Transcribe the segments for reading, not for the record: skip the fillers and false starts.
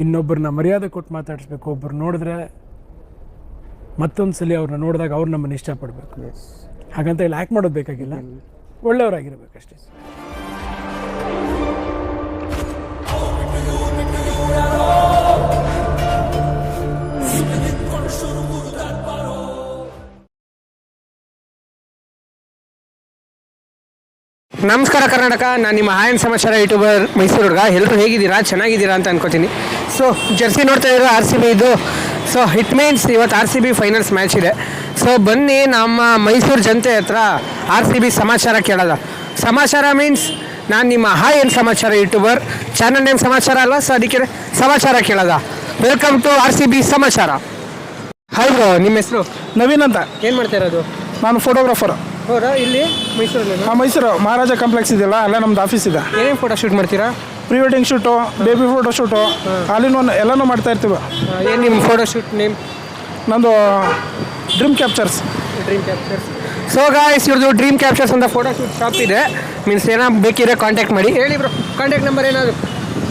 ಇನ್ನೊಬ್ಬರನ್ನ ಮರ್ಯಾದೆ ಕೊಟ್ಟು ಮಾತಾಡಿಸ್ಬೇಕು. ಒಬ್ಬರು ನೋಡಿದ್ರೆ ಮತ್ತೊಂದು ಸಲ ಅವ್ರನ್ನ ನೋಡಿದಾಗ ಅವ್ರು ನಮ್ಮನ್ನು ಇಷ್ಟಪಡಬೇಕು. ಹಾಗಂತ ಇಲ್ಲಿ ಆ್ಯಕ್ಟ್ ಮಾಡೋದು ಬೇಕಾಗಿಲ್ಲ, ಒಳ್ಳೆಯವರಾಗಿರ್ಬೇಕಷ್ಟೇ. ನಮಸ್ಕಾರ ಕರ್ನಾಟಕ, ನಾನು ನಿಮ್ಮ ಆಯನ್ ಸಮಾಚಾರ ಯೂಟ್ಯೂಬರ್ ಮೈಸೂರು ಹುಡುಗ. ಎಲ್ಲರೂ ಹೇಗಿದ್ದೀರಾ? ಚೆನ್ನಾಗಿದ್ದೀರಾ ಅಂತ ಅನ್ಕೋತೀನಿ. ಸೊ ಜರ್ಸಿ ನೋಡ್ತಾ ಇರೋ RCB ಇದು. ಸೊ ಇಟ್ ಮೀನ್ಸ್ ಇವತ್ತು RCB ಫೈನಲ್ಸ್ ಮ್ಯಾಚ್ ಇದೆ. ಸೊ ಬನ್ನಿ ನಮ್ಮ ಮೈಸೂರು ಜನತೆ ಹತ್ರ RCB ಸಮಾಚಾರ ಕೇಳೋದ. ಸಮಾಚಾರ ಮೀನ್ಸ್ ನಾನು ನಿಮ್ಮ ಆಯನ್ ಸಮಾಚಾರ ಯೂಟ್ಯೂಬರ್, ಚಾನಲ್ ನೇಮ್ ಸಮಾಚಾರ ಅಲ್ವಾ? ಸೊ ಅದಕ್ಕೆ ಸಮಾಚಾರ ಕೇಳೋದ. ವೆಲ್ಕಮ್ ಟು RCB ಸಮಾಚಾರ. ಹಾಯ್ ಬ್ರೋ, ನಿಮ್ಮ ಹೆಸರು? ನವೀನ್ ಅಂತ. ಏನು ಮಾಡ್ತಾ ಇರೋದು? ನಾನು ಫೋಟೋಗ್ರಾಫರ್. ಹೌದಾ? ಇಲ್ಲಿ ಮೈಸೂರಲ್ಲಿ? ಮೈಸೂರು ಮಹಾರಾಜ ಕಾಂಪ್ಲೆಕ್ಸ್ ಇದೆಯಲ್ಲ, ಅಲ್ಲೇ ನಮ್ದು ಆಫೀಸ್ ಇದೆ. ಏನೇನು ಫೋಟೋ ಶೂಟ್ ಮಾಡ್ತೀರಾ? Pre wedding shoot, baby photo shoot, all in one ಎಲ್ಲನೂ ಮಾಡ್ತಾ ಇರ್ತೀವಿ. ಏನು ನಿಮ್ಮ ಫೋಟೋ ಶೂಟ್ ನೇಮ್? ನಂದು ಡ್ರೀಮ್ ಕ್ಯಾಪ್ಚರ್ಸ್. ಸೊ ಗಾಯ್ಸ್, ಇವ್ರದ್ದು ಡ್ರೀಮ್ ಕ್ಯಾಪ್ಚರ್ಸ್ ಅಂತ ಫೋಟೋ ಶೂಟ್ ಶಾಪ್ ಇದೆ. ಮೀನ್ಸ್ ಏನೋ ಬೇಕಿದ್ರೆ ಕಾಂಟ್ಯಾಕ್ಟ್ ಮಾಡಿ. ಹೇಳಿ ಬ್ರೋ, ಕಾಂಟ್ಯಾಕ್ಟ್ ನಂಬರ್ ಏನಾದರೂ?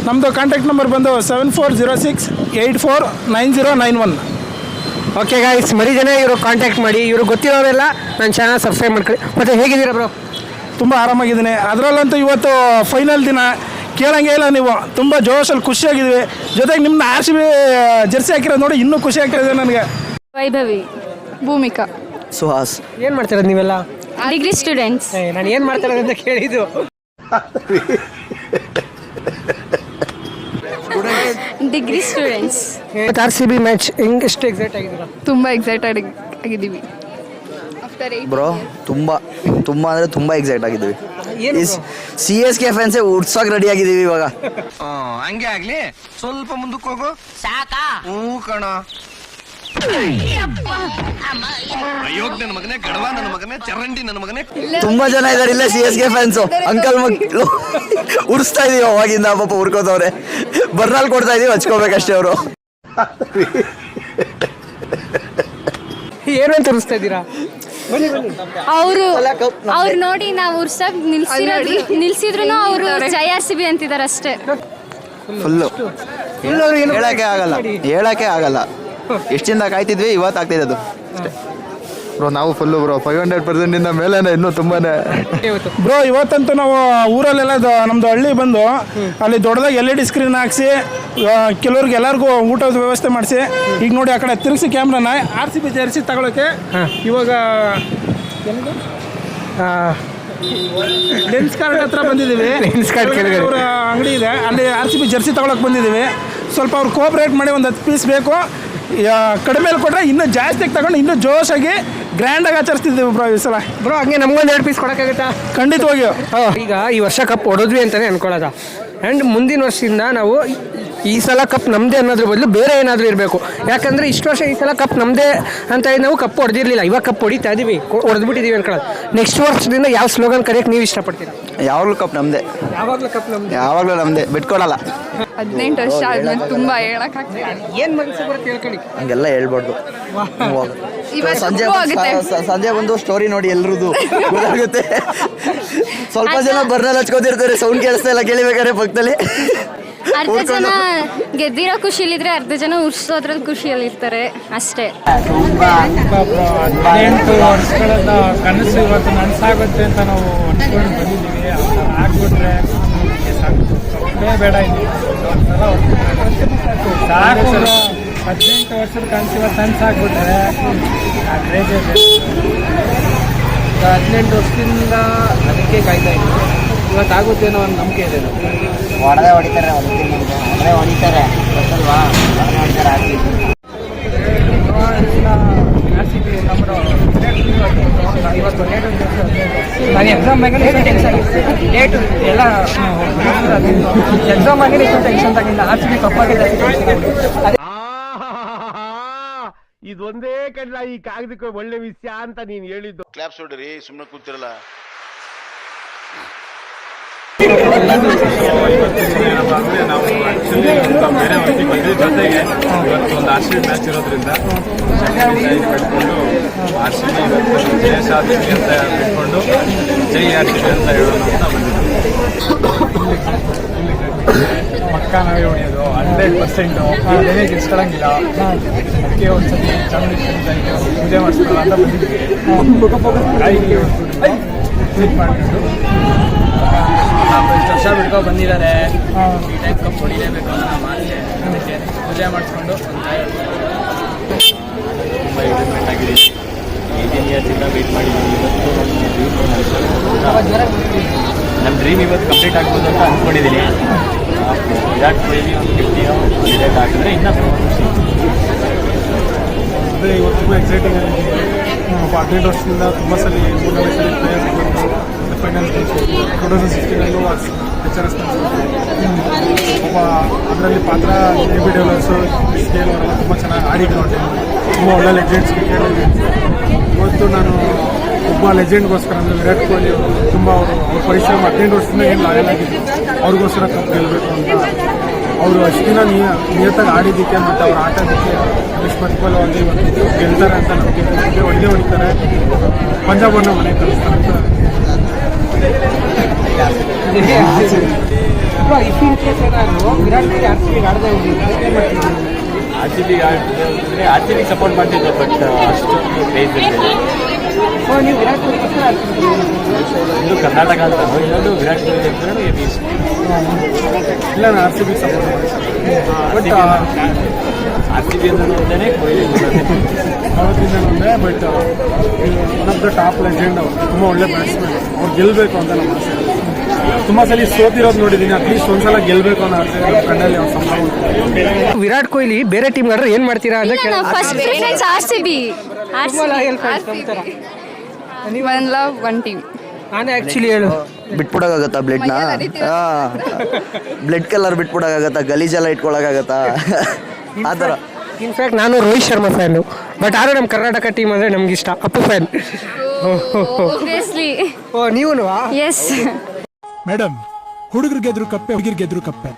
ನಮ್ಮದು ಕಾಂಟ್ಯಾಕ್ಟ್ ನಂಬರ್ ಬಂದು 7406849091. ಓಕೆ ಗಾಯ್ಸ್, ಮರಿ ಜನ ಇವರು ಕಾಂಟ್ಯಾಕ್ಟ್ ಮಾಡಿ. ಇವರು ಗೊತ್ತಿರೋರೆಲ್ಲ ನನ್ನ ಚಾನಲ್ ಸಬ್ಸ್ಕ್ರೈಬ್ ಮಾಡ್ಕೊಳ್ಳಿ. ಮತ್ತು ಹೇಗಿದ್ದೀರಾ ಬ್ರೋ? ತುಂಬ ಆರಾಮಾಗಿದ್ದೀನಿ. ಅದರಲ್ಲಂತೂ ಇವತ್ತು ಫೈನಲ್ ದಿನ ಕೇಳಂಗೆ ಇಲ್ಲ ನೀವು. ತುಂಬ ಜೋಶಲ್ಲಿ ಖುಷಿಯಾಗಿದ್ವಿ. ಜೊತೆಗೆ ನಿಮ್ಮನ್ನ RCB ಜರ್ಸಿ ಹಾಕಿರೋದು ನೋಡಿ ಇನ್ನೂ ಖುಷಿ ಆಗ್ತಿದೆ ನನಗೆ. ವೈಭವಿ, ಭೂಮಿಕಾ, ಸುಹಾಸ್. ಏನು ಮಾಡ್ತಿರೋದು ನೀವೆಲ್ಲ? Degree students. ನಾನು ಏನು ಮಾಡ್ತಿರೋದು ಅಂತ ಕೇಳಿದ್ದು. Degree students. RCB ಮ್ಯಾಚ್ ಹೆಂಗೆ ಎಷ್ಟು ಎಕ್ಸೈಟ್ ಆಗಿದ್ದೀರಾ? ತುಂಬ ಎಕ್ಸೈಟೆಡ್ ಆಗಿದ್ದೀವಿ. ಬ್ರೋ ತುಂಬ ಅಂದರೆ ತುಂಬ ಎಕ್ಸೈಟ್ ಆಗಿದ್ದೀವಿ. CSK ಫ್ಯಾನ್ಸೇ ಉಡ್ಸೋಕೆ ರೆಡಿ ಆಗಿದ್ದೀವಿ ಇವಾಗ. ಹಂಗೆ ಆಗ್ಲಿ, ಸ್ವಲ್ಪ ಮುಂದಕ್ಕೆ ಹೋಗು. ಸಾಕಾ? ಹ್ಞೂ ಕಣ. ಅಯ್ಯೋ ನನ್ನ ಮಗನೇ, ಗಡವ ನನ್ನ ಮಗನೇ, ಚರಂಡಿ ನನ್ನ ಮಗನೇ. ತುಂಬಾ ಜನ ಇದಾರೆ ಇಲ್ಲ CSK ಫ್ಯಾನ್ಸು. ಅಂಕಲ್ ಮಕ್ಕಳು ಉಡಿಸ್ತಾ ಇದೀವಿ ಅವಾಗಿಂದ. ಪಾಪ ಹುರ್ಕೋತವ್ರೆ. ಬರ್ನಾಲ್ ಕೊಡ್ತಾ ಇದೀವಿ, ಹಚ್ಕೋಬೇಕಷ್ಟೇ ಅವರು. ಏನೇನು ತೋರಿಸ್ತಾ ಇದ್ದೀರಾ? ಅವ್ರು ನೋಡಿ ನಾವು ಉರ್ಸಕ್ ನಿಲ್ಸಿದ್ರು ಅವರು ಜೈ RCB ಅಂತಿದ್ದಾರೆ ಅಷ್ಟೇ. ಫುಲ್ಲು ಹೇಳಕ್ಕೆ ಆಗಲ್ಲ. ಎಷ್ಟಿಂದ ಕಾಯ್ತಿದ್ವಿ, ಇವತ್ತು ಆಗ್ತಿದೆ ಅದು ಅಷ್ಟೇ ಬ್ರೋ. ನಾವು ಫುಲ್ಲು ಬ್ರೋ, 500% ಮೇಲೆ ಇನ್ನೂ ತುಂಬಾನೇ ಬ್ರೋ. ಇವತ್ತಂತೂ ನಾವು ಊರಲ್ಲೆಲ್ಲ ನಮ್ಮದು ಹಳ್ಳಿ ಬಂದು ಅಲ್ಲಿ ದೊಡ್ಡದಾಗಿ LED ಸ್ಕ್ರೀನ್ ಹಾಕ್ಸಿ ಕೆಲವ್ರಿಗೆ ಎಲ್ಲರಿಗೂ ಊಟದ ವ್ಯವಸ್ಥೆ ಮಾಡಿಸಿ. ಈಗ ನೋಡಿ ಆ ಕಡೆ ತಿರುಗಿಸಿ ಕ್ಯಾಮ್ರಾನ RCB ಜರ್ಸಿ ತಗೊಳಕ್ಕೆ ಇವಾಗ ಲೆನ್ಸ್ ಕಾರ್ಡ್ ಹತ್ರ ಬಂದಿದ್ದೀವಿ. ಅವರ ಅಂಗಡಿ ಇದೆ ಅಲ್ಲಿ, RCB ಜರ್ಸಿ ತಗೊಳಕ್ಕೆ ಬಂದಿದ್ದೀವಿ. ಸ್ವಲ್ಪ ಅವ್ರು ಕೋಆಪ್ರೇಟ್ ಮಾಡಿ ಒಂದು 10 ಪೀಸ್ ಬೇಕು. ಕಡಿಮೆಯಲ್ಲಿ ಕೊಟ್ಟರೆ ಇನ್ನೂ ಜಾಸ್ತಿಗೆ ತಗೊಂಡು ಇನ್ನೂ ಜೋಶಾಗಿ ಗ್ರ್ಯಾಂಡಾಗಿ ಆಚರಿಸ್ತಿದ್ದೀವಿ ಬ್ರೋ ಈ ಸಲ. ಬ್ರೋ ಹಂಗೆ ನಮಗೊಂದು 2 ಪೀಸ್ ಕೊಡೋಕ್ಕಾಗುತ್ತಾ? ಖಂಡಿತವಾಗಿಯೂ. ಈಗ ಈ ವರ್ಷ ಕಪ್ ಹೊಡೋದ್ವಿ ಅಂತಲೇ ಅನ್ಕೊಳ್ಳೋದ. ಆ್ಯಂಡ್ ಮುಂದಿನ ವರ್ಷದಿಂದ ನಾವು ಈ ಸಲ ಕಪ್ ನಮ್ಮದೇ ಅನ್ನೋದ್ರ ಬದಲು ಬೇರೆ ಏನಾದರೂ ಇರಬೇಕು. ಯಾಕಂದರೆ ಇಷ್ಟು ವರ್ಷ ಈ ಸಲ ಕಪ್ ನಮ್ಮದೇ ಅಂತ ಹೇಳಿ ನಾವು ಕಪ್ ಹೊಡೆದಿರಲಿಲ್ಲ. ಇವಾಗ ಕಪ್ ಹೊಡಿತಾ ಇದ್ದೀವಿ, ಹೊಡೆದ್ಬಿಟ್ಟಿದ್ದೀವಿ ಅನ್ಕೊಳ್ಳೋದು. ನೆಕ್ಸ್ಟ್ ವರ್ಷದಿಂದ ಯಾವ ಸ್ಲೋಗನ್ ಕರೆಯೋಕ್ಕೆ ನೀವು ಇಷ್ಟಪಡ್ತೀರಾ? ಯಾವಾಗಲೂ ಕಪ್ ನಮ್ಮದೇ. ಯಾವಾಗಲೂ ಕಪ್ ನಮ್ಮದೇ, ಯಾವಾಗಲೂ ನಮ್ಮದೇ, ಬಿಟ್ಕೊಡಲ್ಲ. 18 ವರ್ಷ ಆದ್ಮೇಲೆ ತುಂಬ ಹೇಳಕ್ಕಾಗ್ತದೆ. ಏನು ಮನಸ್ಸು ಬರುತ್ತೆ ಹೇಳ್ಕೊಳ್ಳಿ. ಹಂಗೆಲ್ಲ ಹೇಳ್ಬಾರ್ದು. ಸಂಜೆ ಬಂದು ಸ್ಟೋರಿ ನೋಡಿ ಎಲ್ರದ್ದು ಗೊತ್ತಾಗುತ್ತೆ. ಸ್ವಲ್ಪ ಜನ ಬರ್ನಲ್ಲಿ ಹಚ್ಕೋತಿರ್ತಾರೆ, ಸೌಂಡ್ ಕೇಳಿಸ್ತಾ ಇಲ್ಲ ಕೇಳಿಬೇಕಾದ್ರೆ ಪಕ್ಕದಲ್ಲಿ. ಅರ್ಧ ಜನ ಗೆದ್ದಿರೋ ಖುಷಿಯಲ್ಲಿದ್ರೆ, ಅರ್ಧ ಜನ ಉರ್ಸೋದ್ರಲ್ಲಿ ಖುಷಿಯಲ್ಲಿರ್ತಾರೆ ಅಷ್ಟೇ. 18 ವರ್ಷಗಳ ಕನಸು ಇವತ್ತು ನನಸಾಗುತ್ತೆ ಅಂತ ನಾವು ಅನ್ಕೊಂಡು ಬಂದಿದ್ದೀವಿ. ಆಗ್ಬಿಟ್ರೆ ಬೇಡ ಇದ್ದೀವಿ ಸಾಕು. 18 ವರ್ಷದ ಕನಸು ಇವತ್ತು ನನಸಾಗ್ಬಿಟ್ರೆ ಕ್ರೇಜೇ ಬೇಡ. 18 ವರ್ಷದಿಂದ ಅದಕ್ಕೆ ಕಾಯ್ತಾ ಇದ್ದೀವಿ. ಇವತ್ತಾಗುತ್ತೆ ಅನ್ನೋ ಒಂದು ನಂಬಿಕೆ ಇದೆ. ಹೊಡಿತಾರೆ ಗೊತ್ತಲ್ವಾ? ಹೊಡಿತಾರೆ. ನಾನು ಎಕ್ಸಾಮ್ ಆಗಿ ಡೇಟು ಎಲ್ಲ ಎಕ್ಸಾಮ್ ಆಗಿ ಟೆನ್ಷನ್ ತಗೊಂಡ RCB ಕಪ್ಪಾಗಿದೆ. ಇದೊಂದೇ ಕಡ್ಲ ಈ ಕಾಗದಕ್ಕೆ ಒಳ್ಳೆ ವಿಷಯ ಅಂತ ನೀನು ಹೇಳಿದ್ದು. ಕ್ಲಾಪ್ಸ್ ಹೊಡ್ರಿ, ಸುಮ್ಮನೆ ಕೂತಿರಲ್ಲ. ನಾವು ಆಕ್ಚುಲಿ ಬೇರೆ ಹೊತ್ತಿಗೆ ಬಂದಿದ್ದ ಜೊತೆಗೆ ಇವತ್ತು ಒಂದು RCB ಮ್ಯಾಚ್ ಇರೋದ್ರಿಂದ ಬಿಟ್ಕೊಂಡು RCB ಜಯ ಸಾಧಿಸಿ ಅಂತ ಬಿಟ್ಕೊಂಡು ಜೈ RCB ಅಂತ ಹೇಳೋಣ ಅಂತ ಬಂದಿದ್ದೀವಿ. ಪಕ್ಕ ನಾವೇ ಹೊಡೆಯೋದು 100%. ಅದೇನೇ ಗೆಲ್ಸ್ಕೊಳಂಗಿಲ್ಲ. ಅದಕ್ಕೆ ಒಂದ್ಸತಿ ಚಾಮುಂಡೇಶ್ವರಿ ಪೂಜೆ ಮಾಡಿಸ್ಕೊಳ್ಳೋ ಅಂತ ಬಂದಿದ್ವಿ. ಗಾಯಿಗೆ ವಿಸಿಟ್ ಮಾಡಿಬಿಟ್ಟು ಇಷ್ಟು ವರ್ಷ ಬಿಡ್ಕೊಂಡು ಬಂದಿದ್ದಾರೆ. ಈ ಟೈಪ್ ಕಪ್ ಹೊಡಿಲೇಬೇಕು ಅನ್ನೋ ನಮ್ಮ ಆಸೆ. ಅದಕ್ಕೆ ಪೂಜೆ ಮಾಡಿಸ್ಕೊಂಡು ತುಂಬ ಎಕ್ಸೈಟ್ಮೆಂಟ್ ಆಗಿದೆ. 18 ಇಯರ್ಸಿಂದ ವೆಯ್ಟ್ ಮಾಡಿದ್ದೀವಿ. ನಮ್ಮ ಡ್ರೀಮ್ ಇವತ್ತು ಕಂಪ್ಲೀಟ್ ಆಗ್ಬೋದು ಅಂತ ಅಂದ್ಕೊಂಡಿದ್ದೀನಿ. ವಿರಾಟ್ ಕೊಹ್ಲಿ ಒಂದು 50 ರಿಟೈರ್ಡ್ ಆಗಿದ್ರೆ ಇನ್ನೂ ತುಂಬ ಖುಷಿ. ಅಂದರೆ ಇವತ್ತು ತುಂಬ ಎಕ್ಸೈಟಿಂಗ್ ಆಗಿದೆ. 18 ವರ್ಷದಿಂದ ತುಂಬ ಸಲ 3 ಸಲ players final 2016 H R S ಒಬ್ಬ ಅದರಲ್ಲಿ ಪಾತ್ರ ಎ ಬಿ ಡೆವಲರ್ಸು ಸ್ಕೇಲ್ ಅವರೆಲ್ಲ ತುಂಬ ಚೆನ್ನಾಗಿ ಆಡಿದ್ರು. ತುಂಬ ಒಳ್ಳೆ ಲೆಜೆಂಡ್ಸ್ ಕ್ರಿಕೆಟ್ ಲೆಜೆಂಡ್ಸ್. ಇವತ್ತು ನಾನು ಒಬ್ಬ ಲೆಜೆಂಡ್ಗೋಸ್ಕರ ಅಂದರೆ ವಿರಾಟ್ ಕೊಹ್ಲಿ ಅವರು ತುಂಬ ಅವ್ರ ಪರಿಶ್ರಮ 18 ವರ್ಷದಿಂದ ಏನು ಲಾಯಲ್ ಆಗಿದ್ರು. ಅವ್ರಿಗೋಸ್ಕರ ಕಪ್ ಗೆಲ್ಲಬೇಕು ಅಂತ ಅವರು ಅಷ್ಟು ದಿನ ನಿಯತ್ತಾಗಿ ಆಡಿದ್ದಕ್ಕೆ ಮತ್ತು ಅವ್ರ ಆಟೋದಕ್ಕೆ ಎಷ್ಟು ಪ್ರತಿಫಲವಾಗಿ ಇವತ್ತು ಗೆಲ್ತಾರೆ ಅಂತ ನಮಗೆ ಒಳ್ಳೆ ಹೊಡಿತಾರೆ. ಪಂಜಾಬನ್ನು ಮನೆ ಕಳಿಸ್ತಾರೆ ಅಂತ Virat Kohli RCB ಆಡದೇ RCB support ಮಾಡ್ತಿದ್ದೆ, ಬಟ್ ಅಷ್ಟೊಂದು ಕ್ರೇಜ್ ಇರಲಿಲ್ಲ. ನೀವು ವಿರಾಟ್ ಕೊಹ್ಲಿ ಇದು ಕರ್ನಾಟಕ ಅಂತ ಇನ್ನೊಂದು ವಿರಾಟ್ ಕೊಹ್ಲಿ ಅಂತ ಇಲ್ಲ, ನಾನು RCB ಸಪೋರ್ಟ್ ಮಾಡ್ತೀನಿ. ಬಟ್ RCB ಅಂತ ನೋಡಿದ್ರೆ ಕೊಹ್ಲಿ ಅವತ್ತಿಂದ ಒಂದೇ. But one of the top legend ಅವರು, ತುಂಬ ಒಳ್ಳೆ ಬ್ಯಾಟ್ಸ್ಮನ್. ಅವ್ರು ಗೆಲ್ಲಬೇಕು ಅಂತ ನಮ್ಮ ಆಸೆ. ತುಂಬ ಸಲ ಸೋತಿರೋದು ನೋಡಿದ್ದೀನಿ. ಅಟ್ಲೀಸ್ಟ್ ಒಂದ್ಸಲ ಗೆಲ್ಲಬೇಕು ಅನ್ನೋ ಆಸೆ ಕಣ್ಣಲ್ಲಿ ಅವ್ರು ಸಂಭವ. ವಿರಾಟ್ ಕೊಹ್ಲಿ ಬೇರೆ ಟೀಮ್ ಆಡ್ರೆ ಏನ್ ಮಾಡ್ತೀರಾ ಅಂತ ಕೇಳಿ. First preference RCB. One love one team. ನಾನು ಆ್ಯಕ್ಚುಲಿ ಹೇಳು ಬಿಟ್ಬಿಡೋಕ್ಕಾಗತ್ತಾ ಬ್ಲಡ್ನ? Blood colour ಬಿಟ್ಬಿಡೋಕ್ಕಾಗತ್ತಾ? ಗಲೀಜೆಲ್ಲ ಇಟ್ಕೊಳಕ್ಕಾಗತ್ತಾ? ಆ ಥರ. ಇನ್ಫ್ಯಾಕ್ಟ್ ನಾನು ರೋಹಿತ್ ಶರ್ಮಾ ಫ್ಯಾನು. ಬಟ್ ಆದ್ರೆ ನಮ್ಮ ಕರ್ನಾಟಕ ಟೀಮ್ ಅಂದರೆ ನಮ್ಗೆ ಇಷ್ಟ. ಅಪ್ಪು ಫ್ಯಾನ್. Obviously. ಓ ನೀವು? Yes. ಮೇಡಮ್, ಹುಡುಗರು ಗೆದ್ರು ಕಪ್ಪೆ, ಹುಡುಗಿರ್ ಗೆದ್ರು ಕಪ್ಪೆ.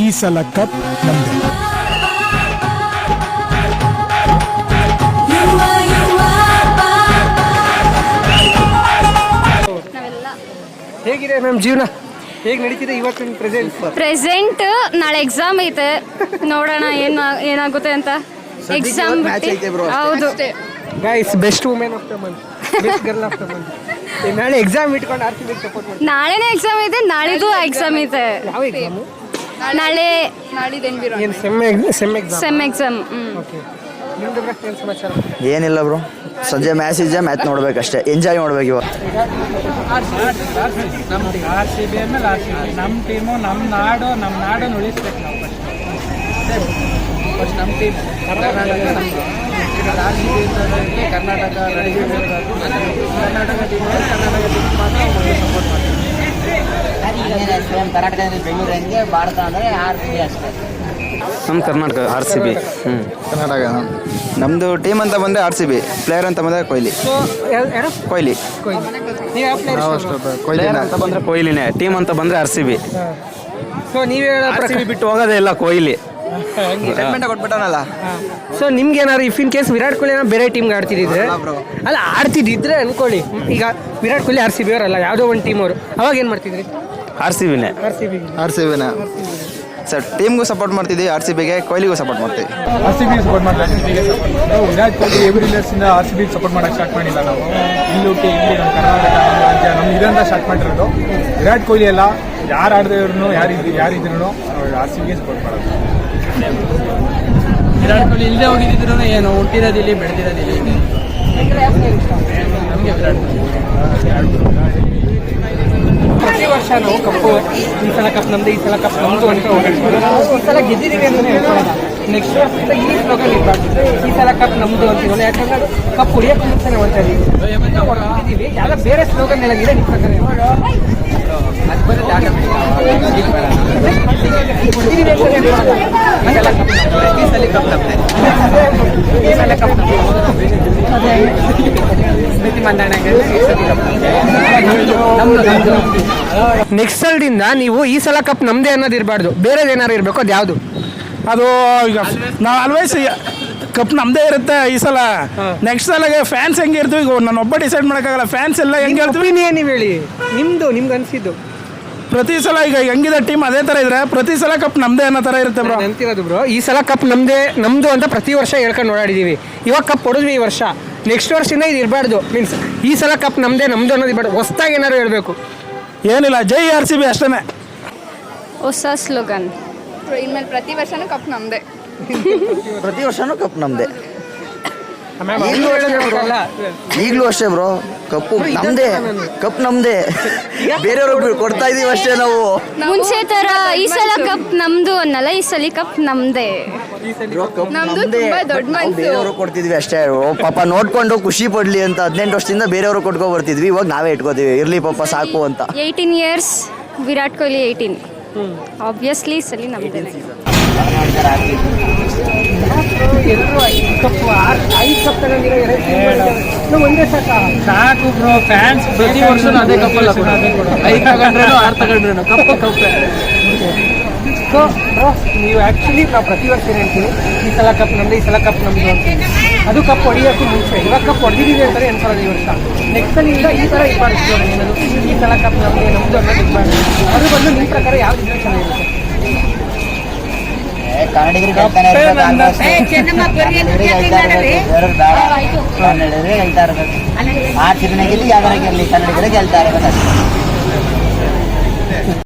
ಈ ಸಲ ಕಪ್ ನಮ್ದೆ. ಹೇಗಿದೆ ಮ್ಯಾಮ್ ಜೀವನ? ಹೇಗೆ ನಡೀತಿದೆ ಇವತ್ತಿನ ಪ್ರೆಸೆಂಟ್? ನಾಳೆ ಎಕ್ಸಾಮ್ ಐತೆ, ನೋಡೋಣ ಏನಾಗುತ್ತೆ ಅಂತ. ಎಕ್ಸಾಮ್ ಹೌದು. Guys, best women of the month, best girl of the month. ನಾಳೆ ಎಕ್ಸಾಮ್ ಇಟ್ಕೊಂಡು RCB ಸಪೋರ್ಟ್ ಮಾಡಿ. ನಾಳೆನೇ ಎಕ್ಸಾಮ್ ಇದೆ, ನಾಳಿದ್ದು ಎಕ್ಸಾಮ್ ಇದೆ. ಯಾವ ಎಕ್ಸಾಮು? ನಾಳೆ ಏನು ಸೆಮ್ ಎಕ್ಸಾಮ್. ಏನಿಲ್ಲ ಬ್ರೋ, ಸಂಜೆ ಮ್ಯಾಚ್ ಇದೆ, ಮ್ಯಾಚ್ ನೋಡ್ಬೇಕಷ್ಟೇ, ಎಂಜಾಯ್ ಮಾಡ್ಬೇಕು ಇವಾಗ. RCB ಆಮೇಲೆ RCB ನಮ್ಮ ಟೀಮು, ನಮ್ಮ ನಾಡನ್ನು ಉಳಿಸ್ಬೇಕು ನಾವು. ಫಸ್ಟ್ ನಮ್ಮ ಟೀಮ್ ಕರ್ನಾಟಕ ಟೀಮ್ ಸಪೋರ್ಟ್ ಬೆಂಗಳೂರಿಗೆ ಭಾರತ ಅಂದರೆ RCB ಅಷ್ಟೇ. ನಮ್ಮ ಕರ್ನಾಟಕ RCB. ಕರ್ನಾಟಕ ನಮ್ಮದು ಟೀಮ್ ಅಂತ ಬಂದರೆ RCB, ಪ್ಲೇಯರ್ ಅಂತ ಬಂದರೆ ಕೊಹ್ಲಿ. ಕೊಹ್ಲಿ ಪ್ಲೇಯರ್ ಅಂತ ಬಂದರೆ ಕೊಹ್ಲಿನೇ, ಟೀಮ್ ಅಂತ ಬಂದರೆ RCB. ಸೊ ನೀವು RCB ಬಿಟ್ಟು ಹೋಗೋದೇ ಇಲ್ಲ ಕೊಹ್ಲಿ. ಕೊಟ್ಬಿಟ್ಟನಲ್ಲ. ಸೊ ನಿಮ್ಗೆ ಏನಾದ್ರು if in case Virat Kohli ಬೇರೆ ಟೀಮ್ಗೆ ಆಡ್ತಿದ್ದಿದ್ರೆ, ಅಲ್ಲ ಆಡ್ತಿದ್ದಿದ್ರೆ ಅನ್ಕೊಳ್ಳಿ, ಈಗ ವಿರಾಟ್ ಕೊಹ್ಲಿ RCB ಅವರಲ್ಲ ಯಾವುದೋ ಒಂದು ಟೀಮ್ ಅವರು, ಅವಾಗ ಏನು ಮಾಡ್ತಿದ್ರಿ? RCBನೇ ಸರ್. ಟೀಮ್ಗೂ ಸಪೋರ್ಟ್ ಮಾಡ್ತಿದ್ದೀವಿ, RCBಗೆ, ಕೊಹ್ಲಿಗೂ ಸಪೋರ್ಟ್ ಮಾಡ್ತೀವಿ. RCB ಸಪೋರ್ಟ್ ಮಾಡ್ತಾರೆ. ವಿರಾಟ್ ಕೊಹ್ಲಿ ಎವ್ರಿ ಇಯರ್ಸಿಂದ RCB ಸಪೋರ್ಟ್ ಮಾಡೋಕ್ಕೆ ಸ್ಟಾರ್ಟ್ ಮಾಡಿಲ್ಲ ನಾವು. ಇಲ್ಲಿ ನಮ್ಮ ಕರ್ನಾಟಕ, ನಮ್ಮ ರಾಜ್ಯ, ನಮ್ಮ ಇದರಿಂದ ಸ್ಟಾರ್ಟ್ ಮಾಡಿರೋದು. ವಿರಾಟ್ ಕೊಹ್ಲಿ ಎಲ್ಲ ಯಾರು ಆಡಿದ್ರು ಯಾರಿದ್ರು RCBಗೆ ಸಪೋರ್ಟ್ ಮಾಡೋದು. ವಿರಾಟ್ ಕೊಹ್ಲಿ ಇಲ್ಲದೆ ಹೋಗಿದ್ರು ಏನು, ಹುಟ್ಟಿರೋದಿಲ್ಲಿ ಬೆಳೆದಿರೋದಿಲ್ಲಿ. ನಮಗೆ ವಿರಾಟ್ ಕೊಹ್ಲಿ ಪ್ರತಿ ವರ್ಷ ನಾವು ಕಪ್ಪು, ಈ ಸಲ ಕಪ್ ನಮ್ದು, ಈ ಸಲ ಕಪ್ ನಮ್ದು ಅಂತ ಹೋಗ್ತೀವಿ. ಈ ಸಲ ಗೆದ್ದಿದ್ದೀವಿ ಅಂತಲೇ ಹೇಳ್ಕೊಳ್ಳೋಣ. ನೆಕ್ಸ್ಟ್ ವರ್ಷದಿಂದ ಈ ಸ್ಲೋಗನ್ ಇರಬಾರ್ದು, ಈ ಸಲ ಕಪ್ ನಮ್ದು ಅಂತೀವಲ್ಲ. ಯಾಕಂದ್ರೆ ಕಪ್ ಹೊಡಿಯೋಕೆ ಮುಂಚೆನೇ ಹೊಡ್ತಾ ಇದ್ದೀವಿ. ಯಾವ್ದೋ ಬೇರೆ ಸ್ಲೋಗನ್ ಏನಾಗಿದೆ ನಿಮ್ಮ ಪ್ರಕಾರ? ಅದು ಬರುತ್ತೆ ಆಟೋಮೆಟಿಕ್. ಈ ಸಲ ಕಪ್ ನಮ್ದೆ, ಈ ಸಲ ಕಪ್ ಸ್ಮೃತಿ ಮಂದಣ್ಣಗೆ ನೆಕ್ಸ್ಟ್ ಸಲದಿಂದ ನೀವು ಈ ಸಲ ಕಪ್ ನಮ್ದೇ ಅನ್ನೋದು ಇರಬಾರ್ದು, ಬೇರೆದೇನಾರು ಇರಬೇಕು. ಅದು ಯಾವುದು? ಅದು ಈಗ ನಾವು ಆಲ್ವೇಸ್ ಕಪ್ ನಮ್ಮದೇ ಇರುತ್ತೆ. ಈ ಸಲ ನೆಕ್ಸ್ಟ್ ಸಲಗೆ ಫ್ಯಾನ್ಸ್ ಹೆಂಗೆ ಇರ್ತೀವಿ, ಈಗ ನಾನು ಒಬ್ಬ ಡಿಸೈಡ್ ಮಾಡೋಕ್ಕಾಗಲ್ಲ. ಫ್ಯಾನ್ಸ್ ಎಲ್ಲ ಹೆಂಗೆ ಹೇಳ್ತೀವಿ. ನೀವು ಹೇಳಿ, ನಿಮ್ಗೆ ಅನಿಸಿದ್ದು ಪ್ರತಿ ಸಲ ಈಗ ಹೆಂಗಿದೆ ಟೀಮ್ ಅದೇ ಥರ ಇದ್ರೆ ಪ್ರತಿ ಸಲ ಕಪ್ ನಮ್ಮದೇ ಅನ್ನೋ ಥರ ಇರುತ್ತೆ ಬ್ರೋ. ಅಂತಿರೋದು ಬ್ರೋ, ಈ ಸಲ ಕಪ್ ನಮ್ಮದು ಅಂತ ಪ್ರತಿ ವರ್ಷ ಹೇಳ್ಕೊಂಡು ಓಡಾಡಿದ್ದೀವಿ. ಇವಾಗ ಕಪ್ ಹೊಡೆದ್ವಿ ಈ ವರ್ಷ, ನೆಕ್ಸ್ಟ್ ವರ್ಷದಿಂದ ಇದು ಇರಬಾರ್ದು. ಮೀನ್ಸ್ ಈ ಸಲ ಕಪ್ ನಮ್ಮದು ಅನ್ನೋದು ಇರಬಾರ್ದು. ಹೊಸ್ದಾಗಿ ಏನಾದ್ರು ಹೇಳಬೇಕು. ಏನಿಲ್ಲ, ಜೈ RCB ಅಷ್ಟೇ. ಹೊಸ ಸ್ಲೋಗನ್. ಇನ್ಮೇಲೆ ಪ್ರತಿ ವರ್ಷನೂ ಕಪ್ ನಮ್ಮದೇ. ಪ್ರತಿ ವರ್ಷನೂ ಕಪ್ ನಮ್ಮದೇ. ಹೇಳೋದಲ್ಲ. ಈಗಲೂ ಅಷ್ಟೇ ಬ್ರೋ, ಕಪ್ಪು ನಮ್ಮದೇ, ಕಪ್ ನಮ್ಮದೇ. ಬೇರೆಯವ್ರಿಗೆ ಕೊಡ್ತಾ ಇದೀವಿ ಅಷ್ಟೇ ನಾವು. ಮುಂಚೆ ತರ ಈ ಸಲ ಕಪ್ ನಮ್ದು ಅನ್ನಲ್ಲ, ಈ ಸಲ ಕಪ್ ನಮ್ದೇ. ಬ್ರೋ, ಕಪ್ ನಮ್ದು ನಮ್ಮದೇ. ತುಂಬಾ ದೊಡ್ಡ ನಾವು ಮನ್ಸು. ಬೇರೆಯವ್ರಿಗೆ ಕೊಡ್ತಿದ್ವಿ ಅಷ್ಟೇ. ಪಾಪ ನೋಡ್ಕೊಂಡು ಖುಷಿ ಪಡ್ಲಿ ಅಂತ 18 ವರ್ಷದಿಂದ ಬೇರೆಯವ್ರಿಗೆ ಕೊಟ್ಕೊ ಬರ್ತಿದ್ವಿ. ಇವಾಗ ನಾವೇ ಇಟ್ಕೋತೀವಿ, ಇರ್ಲಿ ಪಾಪ ಸಾಕು ಅಂತ. 18 years, ವಿರಾಟ್ ಕೊಹ್ಲಿ 18. ಆಬ್ವಿಯಸ್ಲಿ ಈ ಸಲ ನಮ್ದೇನೆ. ಎಲ್ಲರೂ 5 ಕಪ್ ತಗೊಂಡಿರೋ ಒಂದೇ ಸಾಕು ಬ್ರೋ, ಫ್ಯಾನ್ಸ್ ಪ್ರತಿ ವರ್ಷ ಅದೇ ಕಪ್ಪಲ್ಲ 5 ತಗೊಂಡ್ರೇನು 6 ತಗೊಂಡ್ರೇನು ಕಪ್ಪೇ. ಸೊ ಬ್ರೋ, ನೀವು ಆ್ಯಕ್ಚುಲಿ ನಾವು ಪ್ರತಿ ವರ್ಷ ಹೇಳ್ತೀವಿ ಈ ಸಲ ಕಪ್ ನಮ್ಮದು, ಈ ಸಲ ಕಪ್ ನಮ್ಮದು ಅಂತೀವಿ. ಅದು ಕಪ್ ಹೊಡಿಯೋಕ್ಕೂ ಮುಂಚೆ ಇವಾಗ ಕಪ್ ಹೊಡೆದಿದ್ದೀವಿ ಅಂತಾರೆ ಅನ್ಸೋದು ಈ ವರ್ಷ. ನೆಕ್ಸ್ಟ್ ಸಲಿಂದ ಈ ಥರ ಇರಬಾರ್ದು ಏನದು, ಈ ಸಲ ಕಪ್ ನಮ್ಮದು ಅನ್ನೋದು ಇರಬಾರ್ದು. ಅದ್ರ ಬದಲು ನಿಮ್ಮ ಪ್ರಕಾರ ಯಾವ್ದು ಇದ್ರೆ ಚೆನ್ನಾಗಿರುತ್ತೆ? ಕನ್ನಡಿಗರಿಗೆ ಹೇಳ್ತಾ ಇರೋದು RCB ಗೆಲ್ಲಿ ಯಾವ್ದಾರ ಗೆಲ್ಲಿ ಕನ್ನಡಿಗರಿಗೆ ಹೇಳ್ತಾ ಇರೋದು.